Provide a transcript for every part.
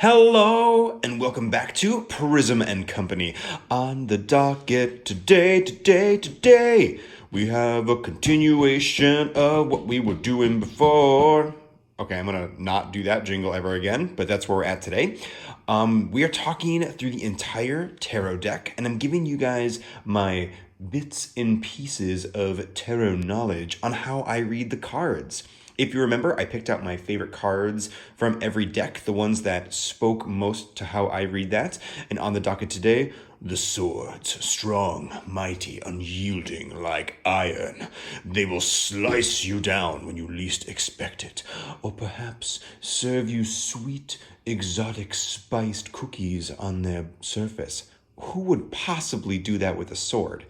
Hello and welcome back to Prism and Company. On the docket today, we have a continuation of what we were doing before. Okay, I'm gonna not do that jingle ever again, but that's where we're at today. We are talking through the entire tarot deck, and I'm giving you guys my bits and pieces of tarot knowledge on how I read the cards. If you remember, I picked out my favorite cards from every deck, the ones that spoke most to how I read that. And on the docket today, the swords, strong, mighty, unyielding like iron. They will slice you down when you least expect it. Or perhaps serve you sweet, exotic, spiced cookies on their surface. Who would possibly do that with a sword?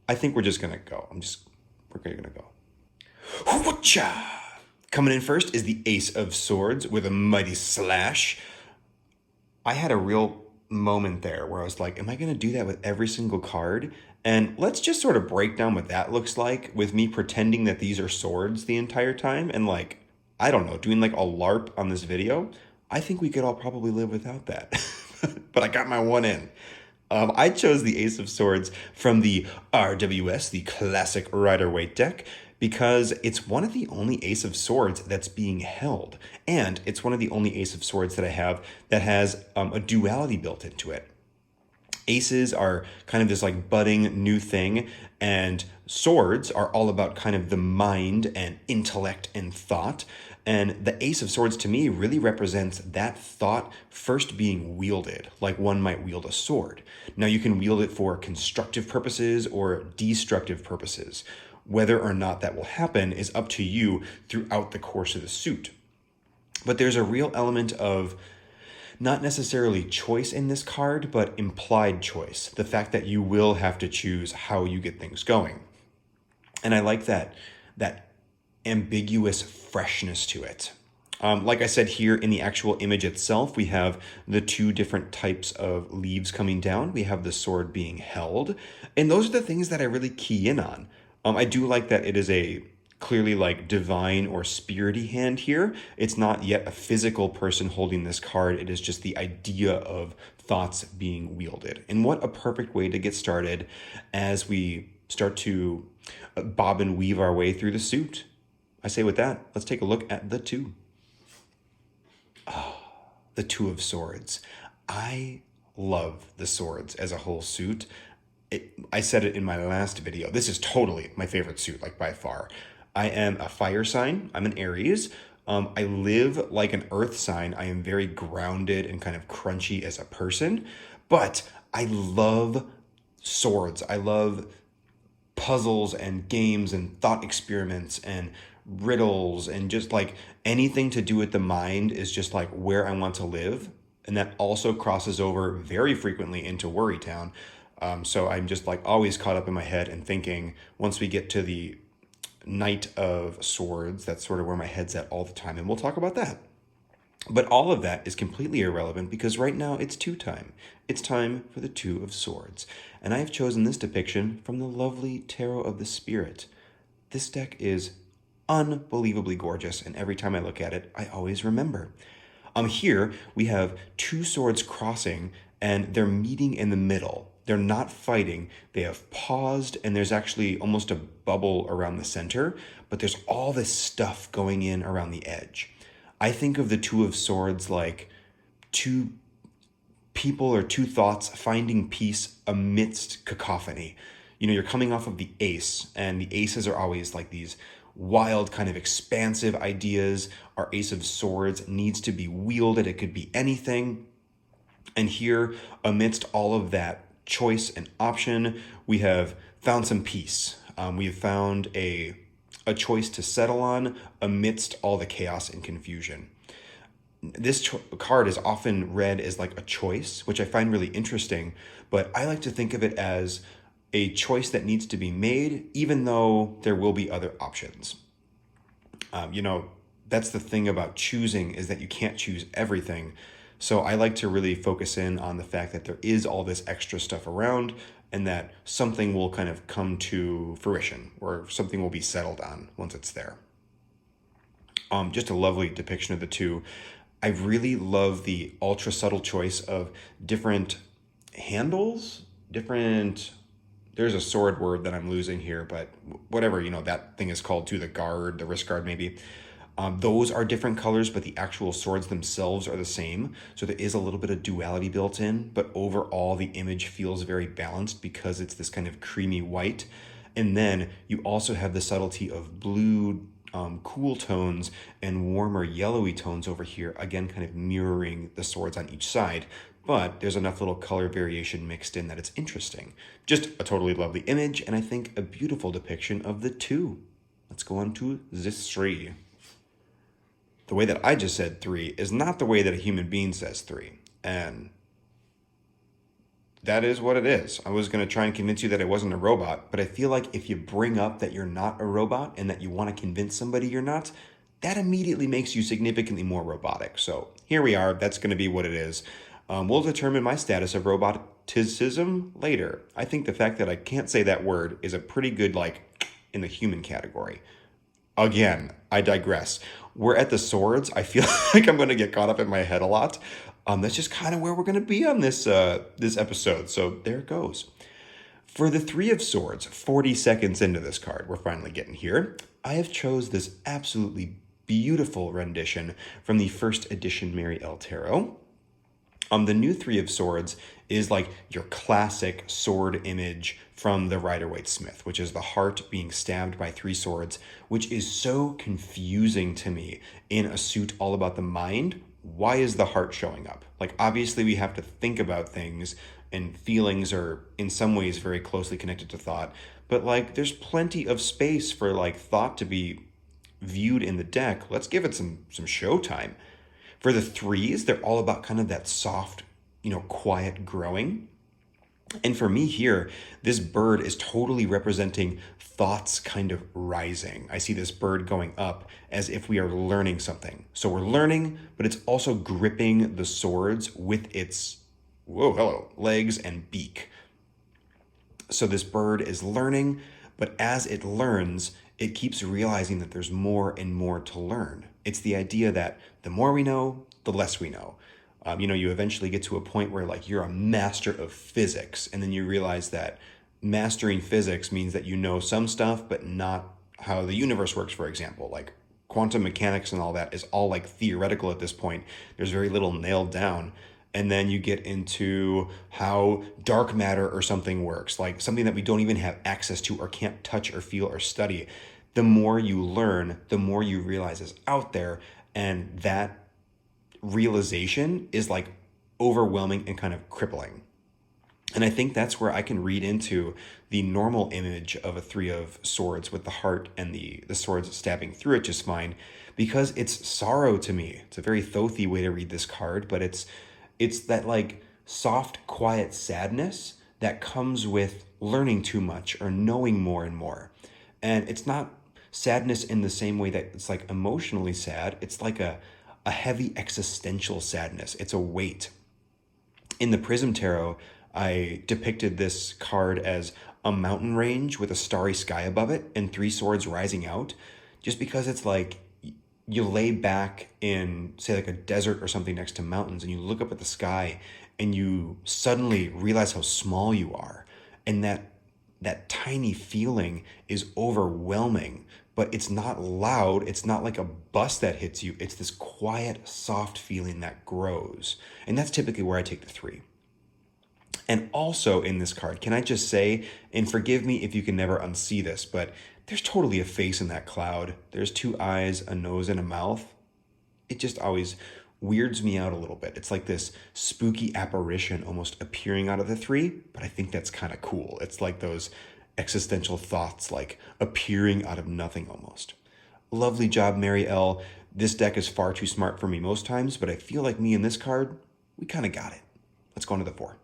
I think we're just gonna go. We're gonna go. Hoocha! Coming in first is the Ace of Swords with a mighty slash. I had a real moment there where I was like, am I going to do that with every single card? And let's just sort of break down what that looks like with me pretending that these are swords the entire time and like, I don't know, doing like a LARP on this video. I think we could all probably live without that. But I got my one in. I chose the Ace of Swords from the RWS, the classic Rider-Waite deck, because it's one of the only Ace of Swords that's being held. And it's one of the only Ace of Swords that I have that has a duality built into it. Aces are kind of this like budding new thing, and swords are all about kind of the mind and intellect and thought. And the Ace of Swords to me really represents that thought first being wielded, like one might wield a sword. Now you can wield it for constructive purposes or destructive purposes. Whether or not that will happen is up to you throughout the course of the suit. But there's a real element of not necessarily choice in this card, but implied choice. The fact that you will have to choose how you get things going. And I like that ambiguous freshness to it. Like I said here in the actual image itself, we have the two different types of leaves coming down. We have the sword being held. And those are the things that I really key in on. I do like that it is a clearly like divine or spirity hand here. It's not yet a physical person holding this card. It is just the idea of thoughts being wielded. And what a perfect way to get started as we start to bob and weave our way through the suit. I say with that, let's take a look at the two. Oh, the Two of Swords. I love the swords as a whole suit. I said it in my last video. This is totally my favorite suit, like by far. I am a fire sign. I'm an Aries. I live like an earth sign. I am very grounded and kind of crunchy as a person, but I love swords. I love puzzles and games and thought experiments and riddles and just like anything to do with the mind is just like where I want to live. And that also crosses over very frequently into Worry Town. So I'm just like always caught up in my head and thinking once we get to the Knight of Swords, that's sort of where my head's at all the time. And we'll talk about that. But all of that is completely irrelevant because right now it's two time. It's time for the Two of Swords. And I have chosen this depiction from the lovely Tarot of the Spirit. This deck is unbelievably gorgeous. And every time I look at it, I always remember. Here we have two swords crossing and they're meeting in the middle. They're not fighting. They have paused, and there's actually almost a bubble around the center, but there's all this stuff going in around the edge. I think of the Two of Swords like two people or two thoughts finding peace amidst cacophony. You know, you're coming off of the ace, and the aces are always like these wild kind of expansive ideas. Our Ace of Swords needs to be wielded. It could be anything. And here, amidst all of that choice and option, we have found some peace. We have found a choice to settle on amidst all the chaos and confusion. This card is often read as like a choice, which I find really interesting, but I like to think of it as a choice that needs to be made, even though there will be other options. That's the thing about choosing, is that you can't choose everything. So I like to really focus in on the fact that there is all this extra stuff around and that something will kind of come to fruition or something will be settled on once it's there. Just a lovely depiction of the two. I really love the ultra subtle choice of different handles, different, there's a sword word that I'm losing here, but whatever, that thing is called too, the guard, the wrist guard maybe. Those are different colors, but the actual swords themselves are the same. So there is a little bit of duality built in, but overall the image feels very balanced because it's this kind of creamy white. And then you also have the subtlety of blue, cool tones and warmer yellowy tones over here, again, kind of mirroring the swords on each side. But there's enough little color variation mixed in that it's interesting. Just a totally lovely image, and I think a beautiful depiction of the two. Let's go on to this three. The way that I just said three is not the way that a human being says three. And that is what it is. I was going to try and convince you that I wasn't a robot, but I feel like if you bring up that you're not a robot and that you want to convince somebody you're not, that immediately makes you significantly more robotic. So here we are. That's going to be what it is. We'll determine my status of roboticism later. I think the fact that I can't say that word is a pretty good, in the human category. Again, I digress. We're at the swords. I feel like I'm going to get caught up in my head a lot. That's just kind of where we're going to be on this episode. So there it goes. For the Three of Swords, 40 seconds into this card, we're finally getting here. I have chose this absolutely beautiful rendition from the first edition Mary L. Tarot. The new Three of Swords is like your classic sword image from the Rider-Waite-Smith, which is the heart being stabbed by three swords, which is so confusing to me in a suit all about the mind. Why is the heart showing up? Obviously we have to think about things, and feelings are in some ways very closely connected to thought, but there's plenty of space for thought to be viewed in the deck. Let's give it some showtime. For the threes, they're all about kind of that soft, quiet growing. And for me here, this bird is totally representing thoughts kind of rising. I see this bird going up as if we are learning something. So we're learning, but it's also gripping the swords with its, legs and beak. So this bird is learning, but as it learns, it keeps realizing that there's more and more to learn. It's the idea that the more we know, the less we know. You eventually get to a point where you're a master of physics, and then you realize that mastering physics means that you know some stuff, but not how the universe works, for example. Quantum mechanics and all that is all theoretical at this point. There's very little nailed down. And then you get into how dark matter or something works, something that we don't even have access to or can't touch or feel or study. The more you learn, the more you realize is out there, and that realization is overwhelming and kind of crippling. And I think that's where I can read into the normal image of a Three of Swords with the heart and the swords stabbing through it just fine, because it's sorrow to me. It's a very thothy way to read this card, but it's that soft, quiet sadness that comes with learning too much or knowing more and more. And it's not sadness in the same way that it's emotionally sad. It's a heavy existential sadness. It's a weight. In the Prism Tarot, I depicted this card as a mountain range with a starry sky above it and three swords rising out, just because it's you lay back in, say, a desert or something next to mountains, and you look up at the sky and you suddenly realize how small you are. And that tiny feeling is overwhelming, but it's not loud. It's not like a bus that hits you. It's this quiet, soft feeling that grows. And that's typically where I take the three. And also in this card, can I just say, and forgive me if you can never unsee this, but there's totally a face in that cloud. There's two eyes, a nose, and a mouth. It just always weirds me out a little bit. It's like this spooky apparition almost appearing out of the three, but I think that's kind of cool. It's like those existential thoughts appearing out of nothing almost. Lovely job, Mary L. This deck is far too smart for me most times, but I feel like me and this card, we kind of got it. Let's go into the four.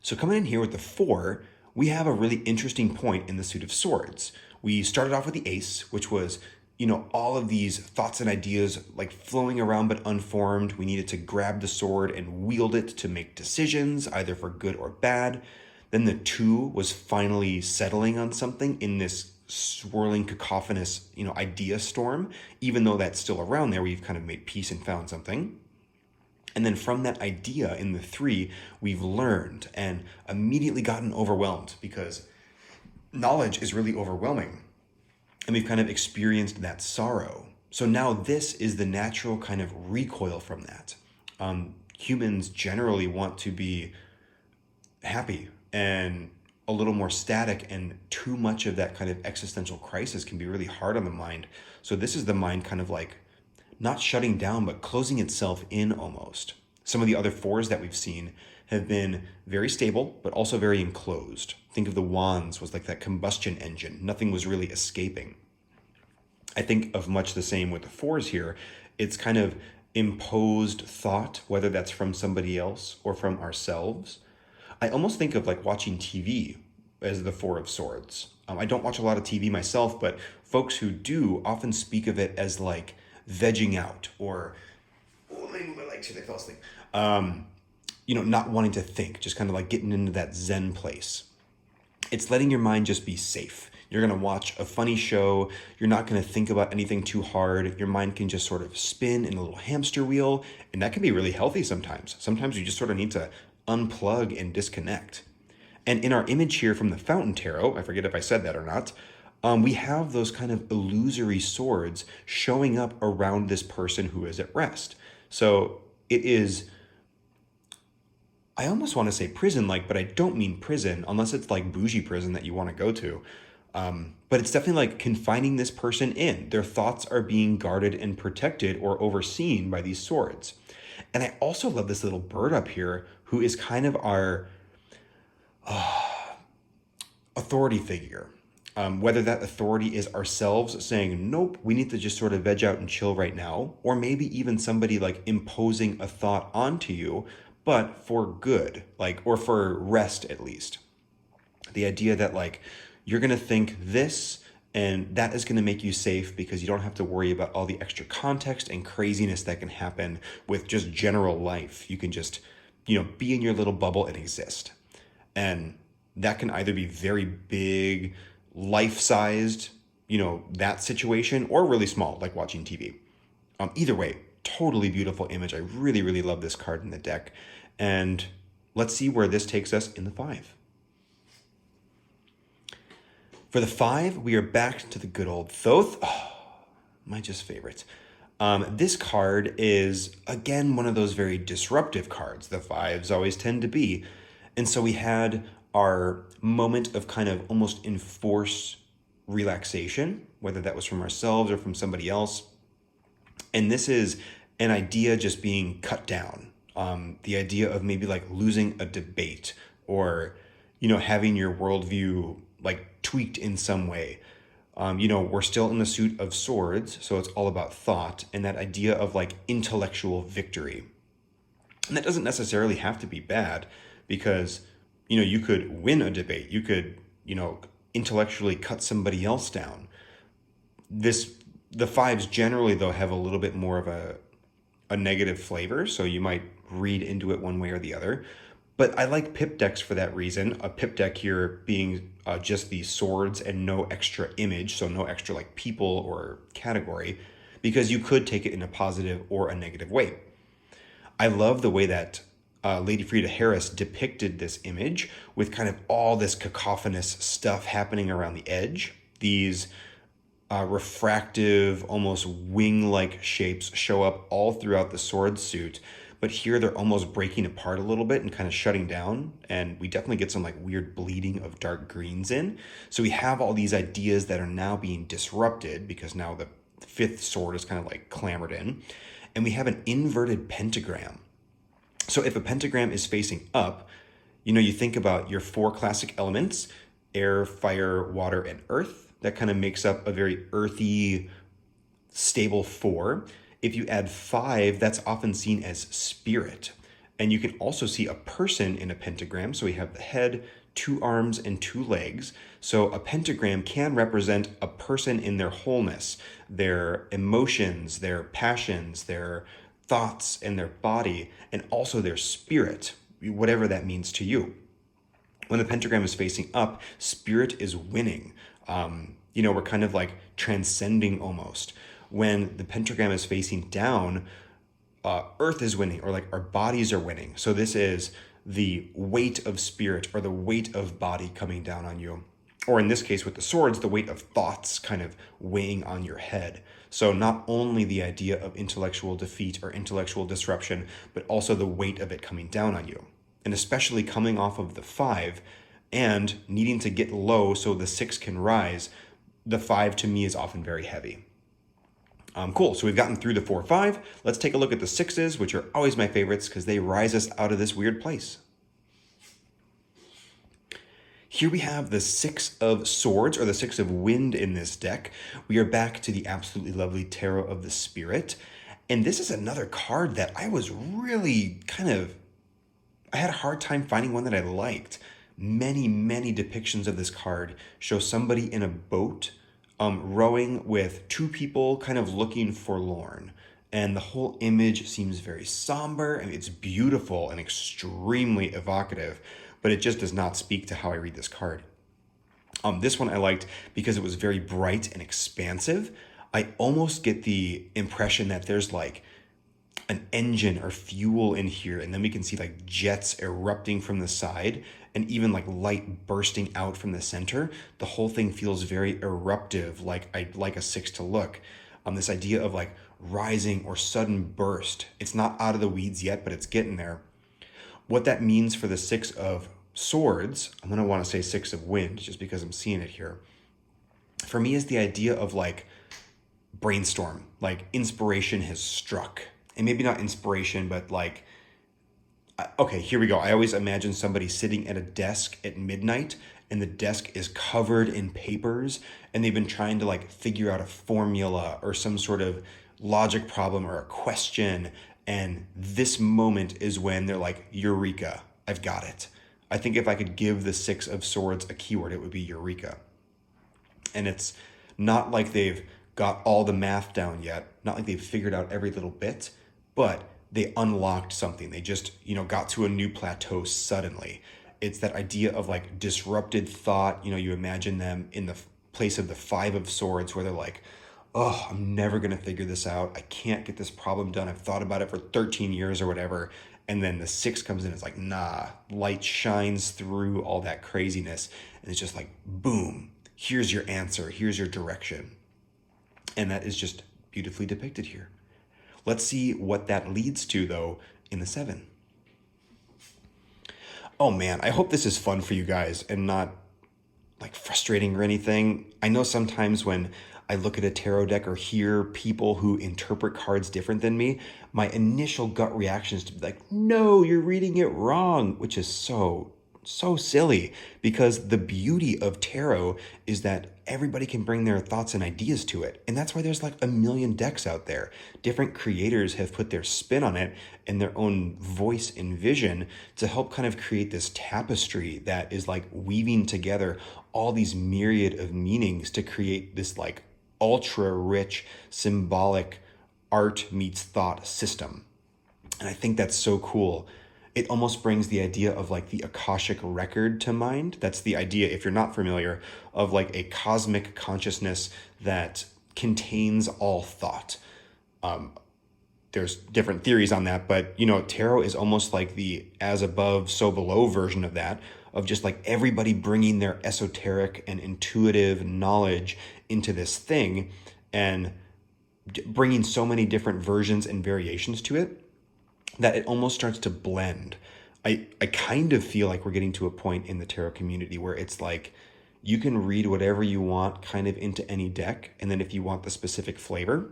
So coming in here with the four, we have a really interesting point in the suit of swords. We started off with the ace, which was, all of these thoughts and ideas flowing around but unformed. We needed to grab the sword and wield it to make decisions, either for good or bad. Then the two was finally settling on something in this swirling, cacophonous, idea storm, even though that's still around there, we've kind of made peace and found something. And then from that idea in the 3, we've learned and immediately gotten overwhelmed because knowledge is really overwhelming. And we've kind of experienced that sorrow. So now this is the natural kind of recoil from that. Humans generally want to be happy and a little more static, and too much of that kind of existential crisis can be really hard on the mind. So this is the mind kind of like not shutting down, but closing itself in almost. Some of the other 4s that we've seen have been very stable, but also very enclosed. Think of the wands was like that combustion engine. Nothing was really escaping. I think of much the same with the 4s here. It's kind of imposed thought, whether that's from somebody else or from ourselves. I almost think of like watching TV as the 4 of Swords. I don't watch a lot of TV myself, but folks who do often speak of it as like vegging out, or they move my legs here, they fell asleep. Not wanting to think, just kind of like getting into that Zen place. It's letting your mind just be safe. You're going to watch a funny show. You're not going to think about anything too hard. Your mind can just sort of spin in a little hamster wheel, and that can be really healthy sometimes. Sometimes you just sort of need to unplug and disconnect. And in our image here from the Fountain Tarot, I forget if I said that or not, we have those kind of illusory swords showing up around this person who is at rest. So it is, I almost want to say prison-like, but I don't mean prison, unless it's like bougie prison that you want to go to. But it's definitely like confining this person in. Their thoughts are being guarded and protected or overseen by these swords. And I also love this little bird up here who is kind of our authority figure. Whether that authority is ourselves saying, nope, we need to just sort of veg out and chill right now, or maybe even somebody like imposing a thought onto you, but for good, like, or for rest at least. The idea that like, you're going to think this, and that is going to make you safe because you don't have to worry about all the extra context and craziness that can happen with just general life. You can just, be in your little bubble and exist. And that can either be very big, life-sized, that situation, or really small, like watching TV. Either way, totally beautiful image. I really, really love this card in the deck. And let's see where this takes us in the 5. For the 5, we are back to the good old Thoth. Oh, my just favorite. This card is, again, one of those very disruptive cards. The 5s always tend to be. And so we had our moment of kind of almost enforced relaxation, whether that was from ourselves or from somebody else. And this is an idea just being cut down. The idea of maybe like losing a debate, or, having your worldview like tweaked in some way. We're still in the suit of swords, so it's all about thought and that idea of like intellectual victory. And that doesn't necessarily have to be bad, because, you could win a debate. You could, intellectually cut somebody else down. The 5s generally, though, have a little bit more of a negative flavor, so you might read into it one way or the other. But I like pip decks for that reason. A pip deck here being just the swords and no extra image, so no extra like people or category, because you could take it in a positive or a negative way. I love the way that Lady Frida Harris depicted this image with kind of all this cacophonous stuff happening around the edge. These refractive, almost wing-like shapes show up all throughout the sword suit, but here they're almost breaking apart a little bit and kind of shutting down, and we definitely get some like weird bleeding of dark greens in. So we have all these ideas that are now being disrupted because now the 5th sword is kind of like clamored in, and we have an inverted pentagram. So if a pentagram is facing up, you think about your 4 classic elements: air, fire, water, and earth. That kind of makes up a very earthy, stable 4. If you add 5, that's often seen as spirit. And you can also see a person in a pentagram. So we have the head, 2 arms, and 2 legs. So a pentagram can represent a person in their wholeness, their emotions, their passions, their thoughts, and their body, and also their spirit, whatever that means to you. When the pentagram is facing up, spirit is winning. We're kind of like transcending almost. When the pentagram is facing down, Earth is winning, or like our bodies are winning. So this is the weight of spirit or the weight of body coming down on you. Or in this case with the swords, the weight of thoughts kind of weighing on your head. So not only the idea of intellectual defeat or intellectual disruption, but also the weight of it coming down on you. And especially coming off of the 5 and needing to get low so the 6 can rise, the 5 to me is often very heavy. Cool, so we've gotten through the 4, 5. Let's take a look at the 6s, which are always my favorites because they rise us out of this weird place. Here we have the 6 of Swords, or the 6 of Wind in this deck. We are back to the absolutely lovely Tarot of the Spirit. And this is another card that I was really I had a hard time finding one that I liked. Many, many depictions of this card show somebody in a boat rowing with 2 people kind of looking forlorn. And the whole image seems very somber, and it's beautiful and extremely evocative, but it just does not speak to how I read this card. This one I liked because it was very bright and expansive. I almost get the impression that there's like an engine or fuel in here, and then we can see like jets erupting from the side and even like light bursting out from the center. The whole thing feels very eruptive, like I'd like a 6 to look. This idea of like rising or sudden burst. It's not out of the weeds yet, but it's getting there. What that means for the 6 of Swords, I'm going to want to say 6 of Wind just because I'm seeing it here. For me is the idea of like brainstorm, like inspiration has struck. And maybe not inspiration, but like, okay, here we go. I always imagine somebody sitting at a desk at midnight and the desk is covered in papers and they've been trying to like figure out a formula or some sort of logic problem or a question. And this moment is when they're like, Eureka, I've got it. I think if I could give the 6 of Swords a keyword, it would be Eureka. And it's not like they've got all the math down yet, not like they've figured out every little bit, but they unlocked something. They just, got to a new plateau suddenly. It's that idea of like disrupted thought. You imagine them in the place of the 5 of Swords where they're like, oh, I'm never going to figure this out. I can't get this problem done. I've thought about it for 13 years or whatever. And then the 6 comes in. It's like, nah, light shines through all that craziness. And it's just like, boom, here's your answer. Here's your direction. And that is just beautifully depicted here. Let's see what that leads to, though, in the 7. Oh, man, I hope this is fun for you guys and not, like, frustrating or anything. I know sometimes when I look at a tarot deck or hear people who interpret cards different than me, my initial gut reaction is to be like, no, you're reading it wrong, which is so silly, because the beauty of tarot is that everybody can bring their thoughts and ideas to it. And that's why there's like a million decks out there. Different creators have put their spin on it and their own voice and vision to help kind of create this tapestry that is like weaving together all these myriad of meanings to create this like ultra rich symbolic art meets thought system. And I think that's so cool. It almost brings the idea of like the Akashic record to mind. That's the idea, if you're not familiar, of like a cosmic consciousness that contains all thought. There's different theories on that, but tarot is almost like the as above, so below version of that, of just like everybody bringing their esoteric and intuitive knowledge into this thing and bringing so many different versions and variations to it that it almost starts to blend. I kind of feel like we're getting to a point in the tarot community where it's like you can read whatever you want kind of into any deck, and then if you want the specific flavor,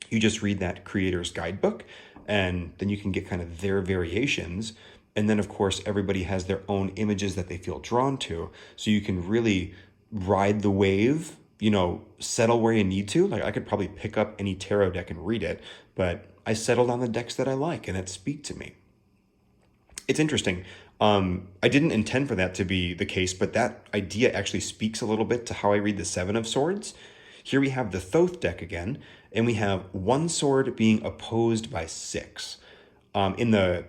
you just read that creator's guidebook, and then you can get kind of their variations. And then, of course, everybody has their own images that they feel drawn to, so you can really ride the wave, settle where you need to. Like I could probably pick up any tarot deck and read it, but I settled on the decks that I like and that speak to me. It's interesting. I didn't intend for that to be the case, but that idea actually speaks a little bit to how I read the 7 of Swords. Here we have the Thoth deck again, and we have 1 sword being opposed by 6. In the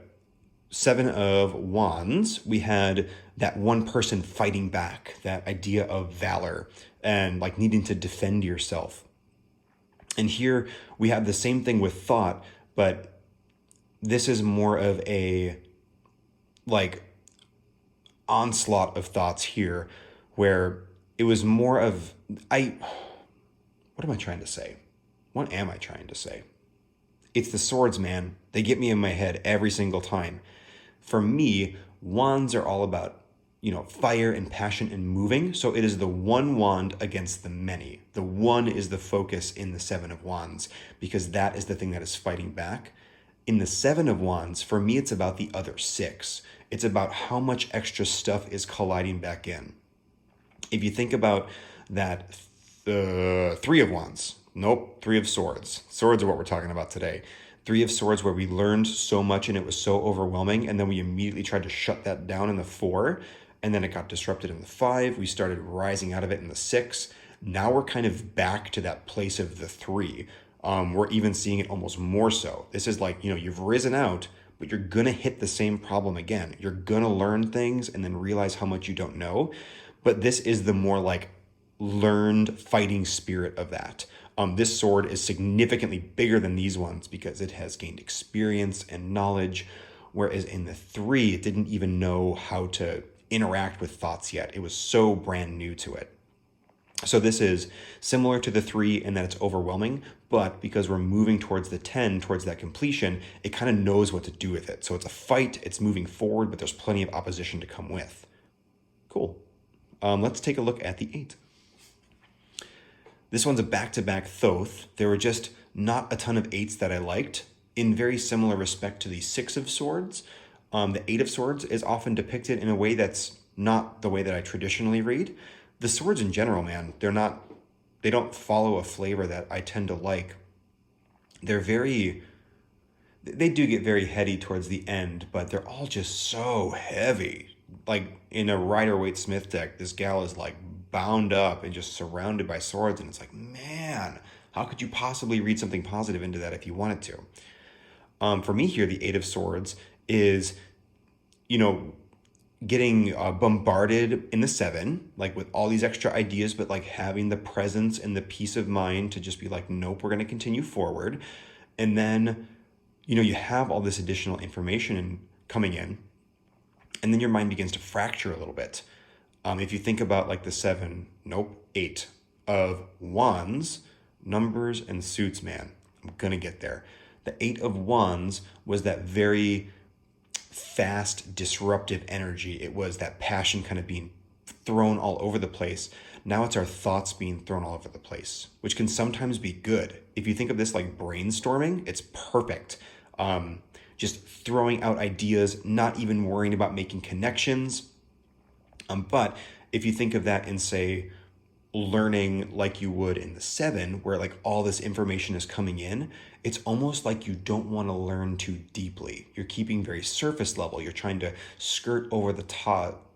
Seven of Wands, we had that one person fighting back, that idea of valor and like needing to defend yourself. And here we have the same thing with thought, but this is more of a like onslaught of thoughts here, where it was more of what am I trying to say? What am I trying to say? It's the swords, man. They get me in my head every single time. For me, wands are all about, fire and passion and moving. So it is the one wand against the many. The one is the focus in the Seven of Wands, because that is the thing that is fighting back. In the Seven of Wands, for me, it's about the other six. It's about how much extra stuff is colliding back in. If you think about that, Three of Wands. Nope, Three of Swords. Swords are what we're talking about today. Three of Swords, where we learned so much and it was so overwhelming, and then we immediately tried to shut that down in the Four, and then it got disrupted in the Five. We started rising out of it in the Six. Now we're kind of back to that place of the Three. We're even seeing it almost more so. This is like, you've risen out, but you're going to hit the same problem again. You're going to learn things and then realize how much you don't know. But this is the more like learned fighting spirit of that. This sword is significantly bigger than these ones because it has gained experience and knowledge, whereas in the Three, it didn't even know how to interact with thoughts yet. It was so brand new to it. So this is similar to the Three in that it's overwhelming, but because we're moving towards the 10, towards that completion, it kind of knows what to do with it. So it's a fight, it's moving forward, but there's plenty of opposition to come with. Cool. Let's take a look at the 8. This one's a back-to-back thoth. There were just not a ton of 8s that I liked, in very similar respect to the 6 of Swords. The 8 of Swords is often depicted in a way that's not the way that I traditionally read. The swords in general, man, they don't follow a flavor that I tend to like. They do get very heady towards the end, but they're all just so heavy. Like in a Rider-Waite-Smith deck, this gal is like bound up and just surrounded by swords, and it's like, man, how could you possibly read something positive into that if you wanted to? For me here, the 8 of Swords is, getting bombarded in the 7, like with all these extra ideas, but like having the presence and the peace of mind to just be like, nope, we're going to continue forward. And then, you have all this additional information coming in, and then your mind begins to fracture a little bit. If you think about like the 7, 8 of Wands, numbers and suits, man, I'm going to get there. The 8 of Wands was that very fast, disruptive energy. It was that passion kind of being thrown all over the place. Now it's our thoughts being thrown all over the place, which can sometimes be good. If you think of this like brainstorming, it's perfect. Just throwing out ideas, not even worrying about making connections. But if you think of that in, say, learning like you would in the 7, where like all this information is coming in, it's almost like you don't want to learn too deeply. You're keeping very surface level. You're trying to skirt over the top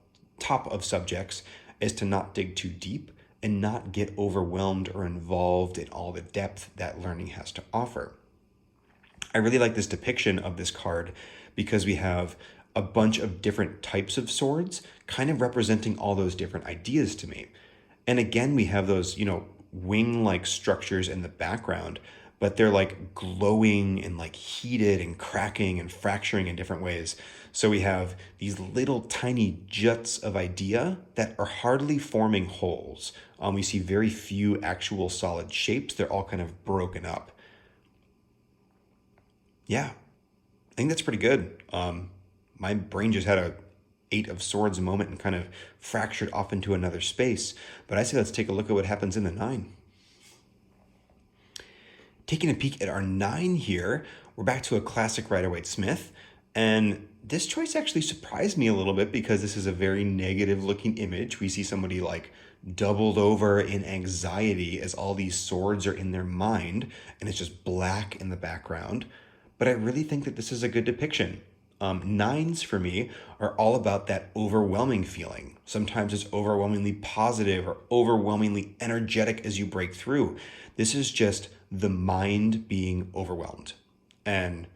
of subjects as to not dig too deep and not get overwhelmed or involved in all the depth that learning has to offer. I really like this depiction of this card because we have a bunch of different types of swords kind of representing all those different ideas to me. And again, we have those, wing-like structures in the background, but they're like glowing and like heated and cracking and fracturing in different ways. So we have these little tiny juts of idea that are hardly forming wholes. We see very few actual solid shapes. They're all kind of broken up. Yeah, I think that's pretty good. My brain just had a 8 of Swords moment and kind of fractured off into another space. But I say let's take a look at what happens in the 9. Taking a peek at our 9 here, we're back to a classic Rider-Waite-Smith. And this choice actually surprised me a little bit because this is a very negative looking image. We see somebody like doubled over in anxiety as all these swords are in their mind, and it's just black in the background. But I really think that this is a good depiction. 9s for me are all about that overwhelming feeling. Sometimes it's overwhelmingly positive or overwhelmingly energetic as you break through. This is just the mind being overwhelmed. And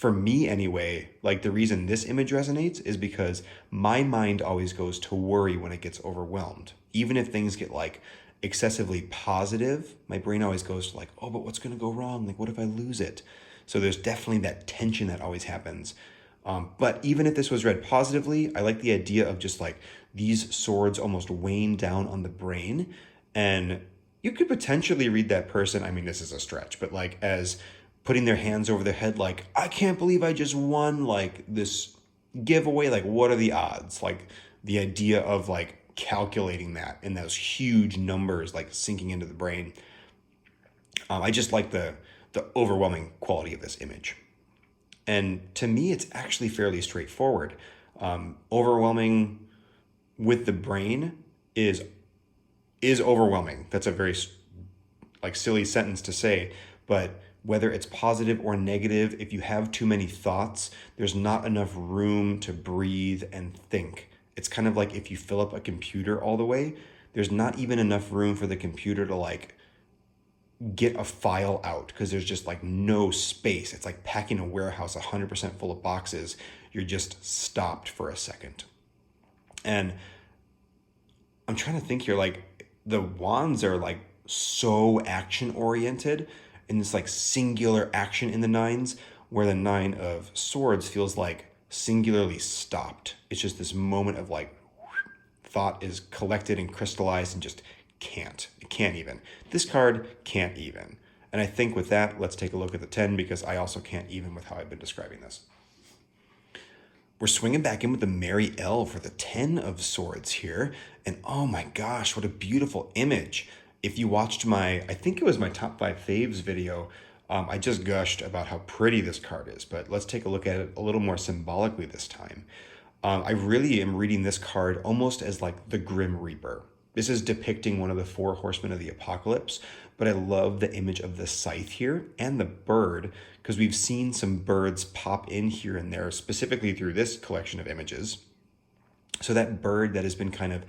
for me anyway, like the reason this image resonates is because my mind always goes to worry when it gets overwhelmed. Even if things get like excessively positive, my brain always goes to like, oh, but what's going to go wrong? Like, what if I lose it? So there's definitely that tension that always happens. But even if this was read positively, I like the idea of just like these swords almost weighing down on the brain. And you could potentially read that person, I mean, this is a stretch, but like as putting their hands over their head, like, I can't believe I just won like this giveaway. Like, what are the odds? Like the idea of like calculating that and those huge numbers like sinking into the brain. I just like the overwhelming quality of this image. And to me, it's actually fairly straightforward. Overwhelming with the brain is overwhelming. That's a very like silly sentence to say, but whether it's positive or negative, if you have too many thoughts, there's not enough room to breathe and think. It's kind of like if you fill up a computer all the way, there's not even enough room for the computer to like get a file out because there's just like no space. It's like packing a warehouse 100% full of boxes. You're just stopped for a second. And I'm trying to think here, like the wands are like so action oriented in this like singular action in the nines, where the nine of swords feels like singularly stopped. It's just this moment of like thought is collected and crystallized and just it can't even. This card can't even. And I think with that, let's take a look at the 10 because I also can't even with how I've been describing this. We're swinging back in with the Mary L for the 10 of swords here. And oh my gosh, what a beautiful image. If you watched my, I think it was my top 5 faves video, I just gushed about how pretty this card is, but let's take a look at it a little more symbolically this time. I really am reading this card almost as like the Grim Reaper. This is depicting one of the 4 horsemen of the apocalypse, but I love the image of the scythe here and the bird because we've seen some birds pop in here and there, specifically through this collection of images. So that bird that has been kind of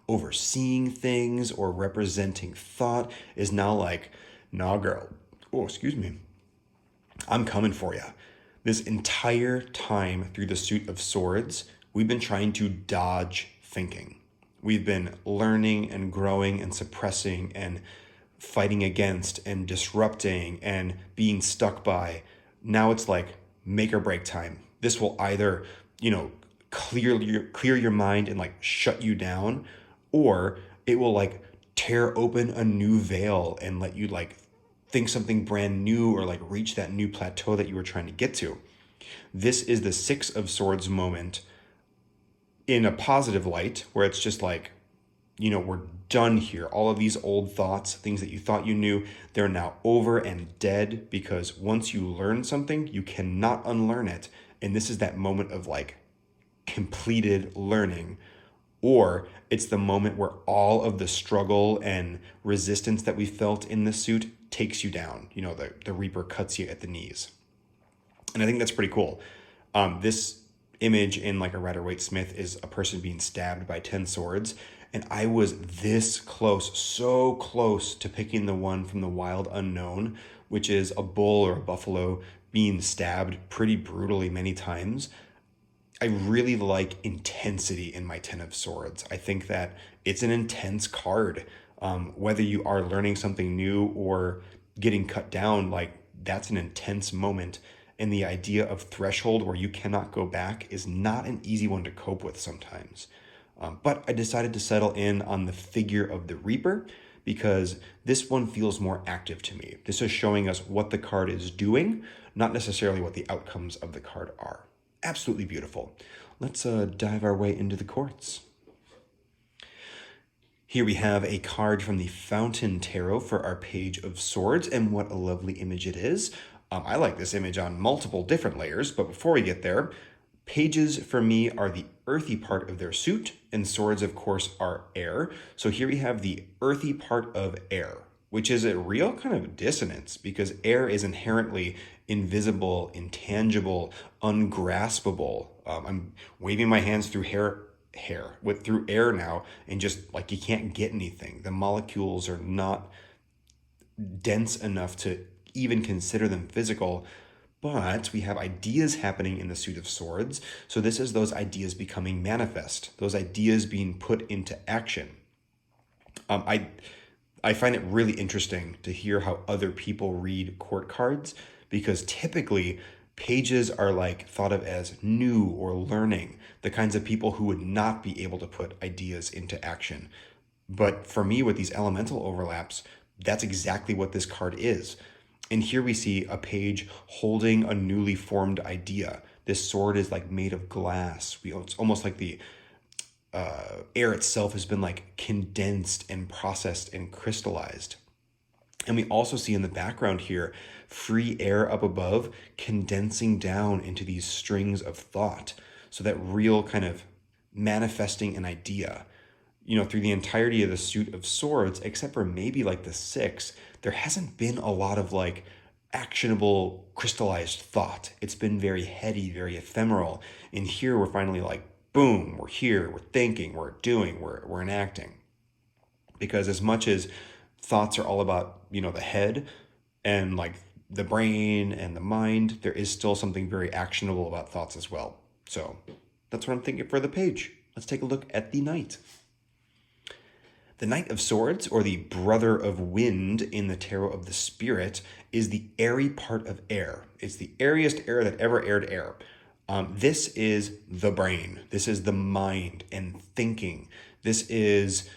overseeing things or representing thought is now like, nah, girl. Oh, excuse me. I'm coming for you. This entire time through the suit of swords, we've been trying to dodge thinking. We've been learning and growing and suppressing and fighting against and disrupting and being stuck by. Now it's like make or break time. This will either, clear your mind and like shut you down, or it will like tear open a new veil and let you like think something brand new or like reach that new plateau that you were trying to get to. This is the 6 of swords moment in a positive light, where it's just like, we're done here. All of these old thoughts, things that you thought you knew, they're now over and dead, because once you learn something, you cannot unlearn it. And this is that moment of like completed learning. Or it's the moment where all of the struggle and resistance that we felt in the suit takes you down. The Reaper cuts you at the knees. And I think that's pretty cool. This image in like a Rider-Waite-Smith is a person being stabbed by 10 swords. And I was this close, so close to picking the one from the Wild Unknown, which is a bull or a buffalo being stabbed pretty brutally many times. I really like intensity in my 10 of swords. I think that it's an intense card. Whether you are learning something new or getting cut down, like that's an intense moment. And the idea of threshold where you cannot go back is not an easy one to cope with sometimes. But I decided to settle in on the figure of the Reaper because this one feels more active to me. This is showing us what the card is doing, not necessarily what the outcomes of the card are. Absolutely beautiful. Let's dive our way into the courts. Here we have a card from the Fountain Tarot for our Page of Swords, and what a lovely image it is. I like this image on multiple different layers, but before we get there, pages for me are the earthy part of their suit, and swords, of course, are air. So here we have the earthy part of air, which is a real kind of dissonance because air is inherently invisible, intangible, ungraspable. I'm waving my hands through through air now, and just like you can't get anything. The molecules are not dense enough to even consider them physical, But we have ideas happening in the Suit of Swords. So this is those ideas becoming manifest, those ideas being put into action. I find it really interesting to hear how other people read court cards, because typically pages are like thought of as new or learning, the kinds of people who would not be able to put ideas into action. But for me, with these elemental overlaps, that's exactly what this card is. And here we see a page holding a newly formed idea. This sword is like made of glass. It's almost like the air itself has been like condensed and processed and crystallized. And we also see in the background here, free air up above condensing down into these strings of thought. So that real kind of manifesting an idea. Through the entirety of the Suit of Swords, except for maybe like the 6, there hasn't been a lot of like actionable crystallized thought. It's been very heady, very ephemeral. And here we're finally like, boom, we're here, we're thinking, we're doing, we're enacting. Because as much as thoughts are all about, the head and like the brain and the mind, there is still something very actionable about thoughts as well. So that's what I'm thinking for the page. Let's take a look at the Knight. The Knight of Swords, or the Brother of Wind in the Tarot of the Spirit, is the airy part of air. It's the airiest air that ever aired air. This is the brain. This is the mind and thinking. This is,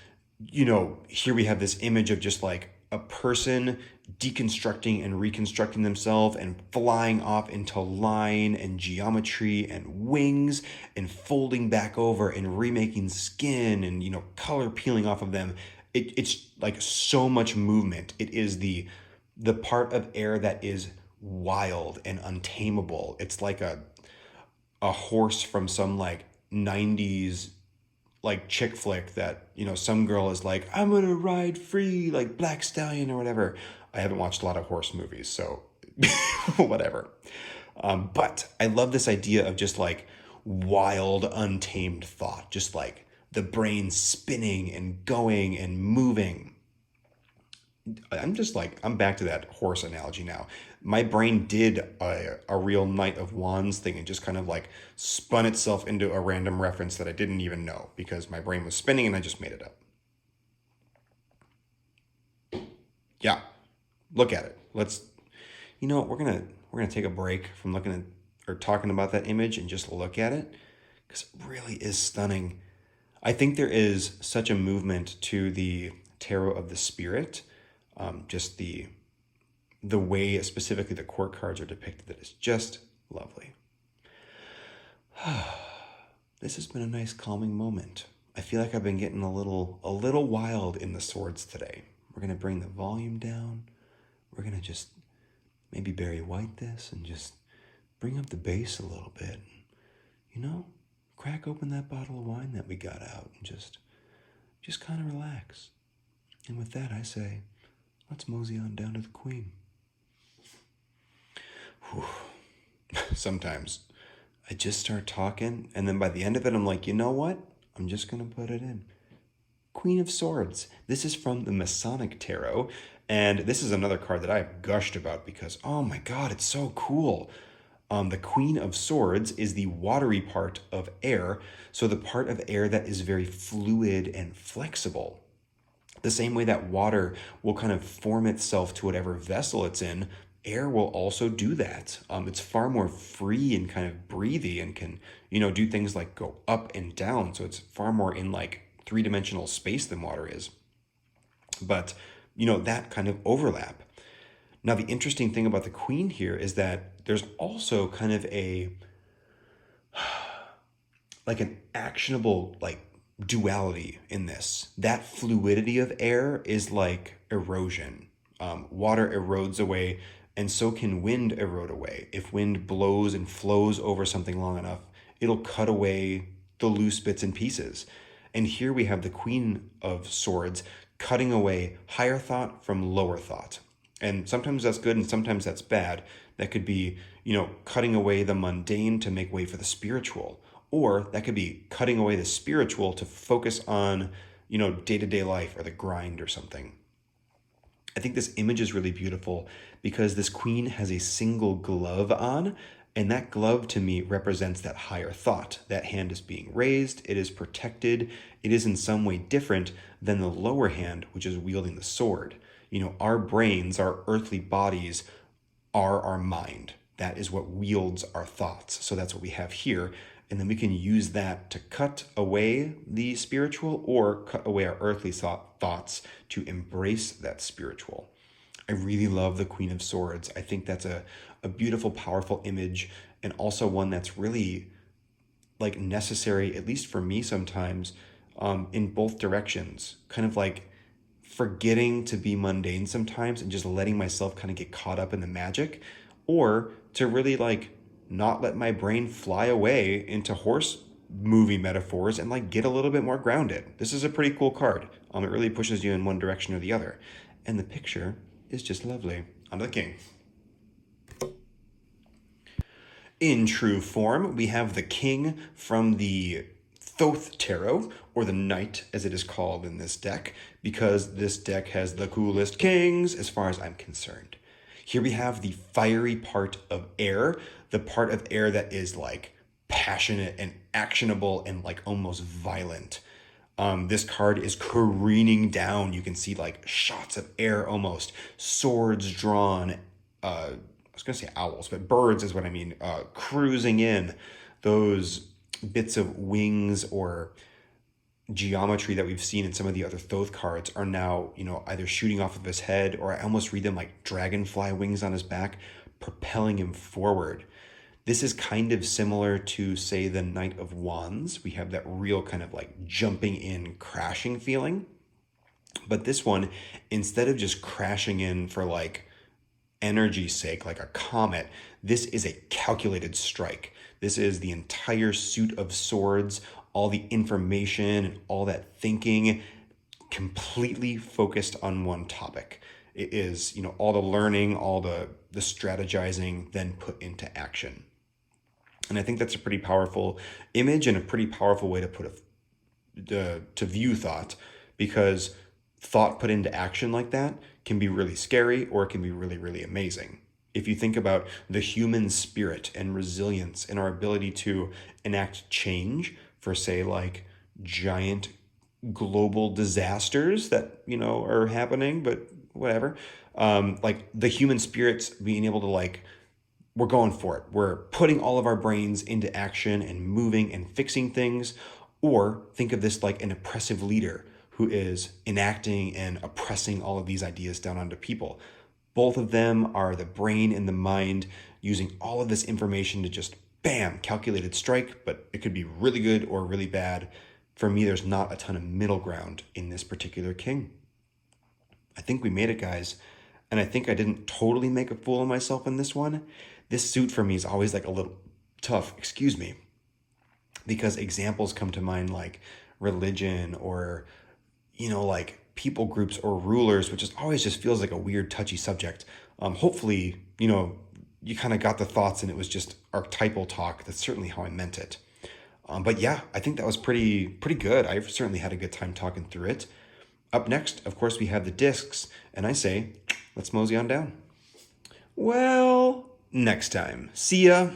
here we have this image of just like a person deconstructing and reconstructing themselves and flying off into line and geometry and wings and folding back over and remaking skin and, color peeling off of them. It's like so much movement. It is the part of air that is wild and untamable. It's like a horse from some like 90s like chick flick that, some girl is like, I'm gonna ride free like Black Stallion or whatever. I haven't watched a lot of horse movies, so whatever. But I love this idea of just like wild, untamed thought, just like the brain spinning and going and moving. I'm back to that horse analogy now. My brain did a real Knight of Wands thing and just kind of like spun itself into a random reference that I didn't even know because my brain was spinning and I just made it up. Yeah, look at it. We're gonna take a break from looking at or talking about that image and just look at it because it really is stunning. I think there is such a movement to the Tarot of the Spirit. Just the way specifically the court cards are depicted that is just lovely. This has been a nice calming moment. I feel like I've been getting a little wild in the swords today. We're going to bring the volume down. We're going to just maybe Barry White this and just bring up the bass a little bit. Crack open that bottle of wine that we got out and just kind of relax. And with that, I say, let's mosey on down to the Queen. Whew. Sometimes I just start talking, and then by the end of it, I'm like, you know what? I'm just going to put it in. Queen of Swords. This is from the Masonic Tarot, and this is another card that I've gushed about because, oh my God, it's so cool. The Queen of Swords is the watery part of air, so the part of air that is very fluid and flexible. The same way that water will kind of form itself to whatever vessel it's in, air will also do that. It's far more free and kind of breathy and can, do things like go up and down. So it's far more in like three-dimensional space than water is. But, that kind of overlap. Now, the interesting thing about the Queen here is that there's also kind of like an actionable, like, duality in this. That fluidity of air is like erosion. Water erodes away, and so can wind erode away. If wind blows and flows over something long enough, it'll cut away the loose bits and pieces. And here we have the Queen of Swords cutting away higher thought from lower thought. And sometimes that's good and sometimes that's bad. That could be, cutting away the mundane to make way for the spiritual. Or that could be cutting away the spiritual to focus on, day-to-day life or the grind or something. I think this image is really beautiful because this queen has a single glove on, and that glove to me represents that higher thought. That hand is being raised, it is protected, it is in some way different than the lower hand, which is wielding the sword. Our brains, our earthly bodies, are our mind. That is what wields our thoughts. So that's what we have here. And then we can use that to cut away the spiritual or cut away our earthly thoughts to embrace that spiritual. I really love the Queen of Swords. I think that's a beautiful, powerful image, and also one that's really like necessary, at least for me sometimes, in both directions. Kind of like forgetting to be mundane sometimes and just letting myself kind of get caught up in the magic, or to really like not let my brain fly away into horse movie metaphors and like get a little bit more grounded. This is a pretty cool card. It really pushes you in one direction or the other. And the picture is just lovely. On to the king. In true form, we have the king from the Thoth Tarot, or the Knight as it is called in this deck, because this deck has the coolest kings as far as I'm concerned. Here we have the fiery part of air, the part of air that is like passionate and actionable and like almost violent. This card is careening down. You can see like shots of air almost, swords drawn, I was going to say owls, but birds is what I mean, cruising in. Those bits of wings or geometry that we've seen in some of the other Thoth cards are now, either shooting off of his head, or I almost read them like dragonfly wings on his back, propelling him forward. This is kind of similar to, say, the Knight of Wands. We have that real kind of like jumping in, crashing feeling. But this one, instead of just crashing in for like energy's sake, like a comet, this is a calculated strike. This is the entire suit of swords, all the information and all that thinking completely focused on one topic. It is, all the learning, all the strategizing, then put into action. And I think that's a pretty powerful image and a pretty powerful way to put to view thought, because thought put into action like that can be really scary, or it can be really, really amazing. If you think about the human spirit and resilience and our ability to enact change for, say, like giant global disasters that, are happening, but whatever. Like the human spirits being able to like, we're going for it. We're putting all of our brains into action and moving and fixing things. Or think of this like an oppressive leader who is enacting and oppressing all of these ideas down onto people. Both of them are the brain and the mind using all of this information to just, bam, calculated strike, but it could be really good or really bad. For me, there's not a ton of middle ground in this particular king. I think we made it, guys. And I think I didn't totally make a fool of myself in this one. This suit for me is always like a little tough, because examples come to mind like religion or, like people groups or rulers, which is always just feels like a weird, touchy subject. Hopefully, you kind of got the thoughts and it was just archetypal talk. That's certainly how I meant it. But yeah, I think that was pretty good. I've certainly had a good time talking through it. Up next, of course, we have the discs, and I say, let's mosey on down. Well, next time. See ya.